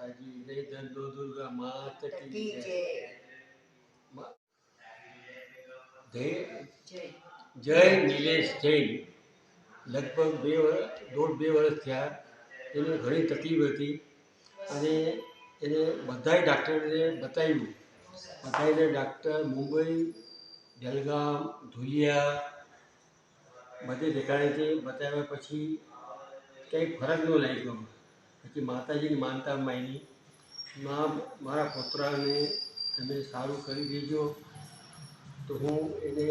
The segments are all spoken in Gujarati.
માતાજી જય ધન દુર્ગા માત કી જય. જય નિલેશ જૈન. લગભગ 1.5 થયા. એને ઘણી તકલીફ હતી અને એને બધાય ડાક્ટરને બતાવ્યું. બધાને ડાક્ટર મુંબઈ, જલગામ, ધુલિયા બધે દેખાડેથી બતાવ્યા પછી કંઈ ફરક ન લાગ્યો. પછી માતાજીની માનતા માંગી, મારા પુત્રને તમે સારું કરી દેજો તો હું એને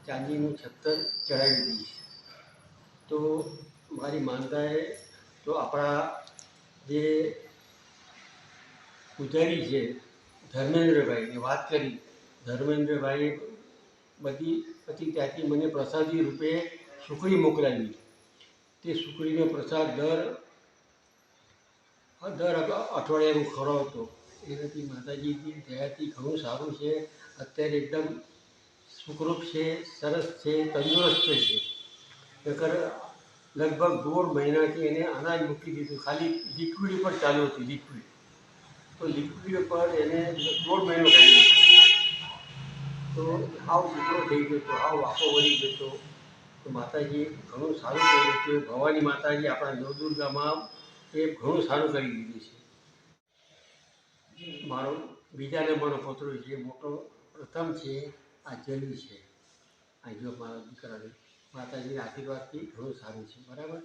ચાંદીનું છત્તર ચડાવી દઈશ. તો મારી માનતાએ તો આપણા જે પૂજારી છે ધર્મેન્દ્રભાઈને વાત કરી. ધર્મેન્દ્રભાઈએ પછી ત્યાંથી મને પ્રસાદી રૂપે સુખડી મોકલાવી. તે સુખડીનો પ્રસાદ દર અઠવાડિયે હું ખવડાવતો. એનાથી માતાજીની દયાથી ઘણું સારું છે. અત્યારે એકદમ સુખરૂપ છે, સરસ છે, તંદુરસ્ત છે. નકર લગભગ 1.5 મહિનાથી એને અનાજ મૂકી દીધું. ખાલી લિક્વિડ પર ચાલુ હતી, લિક્વિડ. તો લિક્વિડ પર એને 1.5 મહિનો કાઢ્યો. તો હાવ દીકરો થઈ ગયો હતો, હાવ વાપો વળી ગયો હતો. તો માતાજી ઘણું સારું કર્યું છે. ભવાની માતાજી આપણા નવદુર્ગામાં એ ઘણું સારું કરી દીધું છે. મારો બીજા નંબરનો પુત્ર છે, મોટો પ્રથમ છે આ જલ્દી છે. આ જો મારા દીકરાને માતાજીના આશીર્વાદથી ઘણું સારું છે. બરાબર.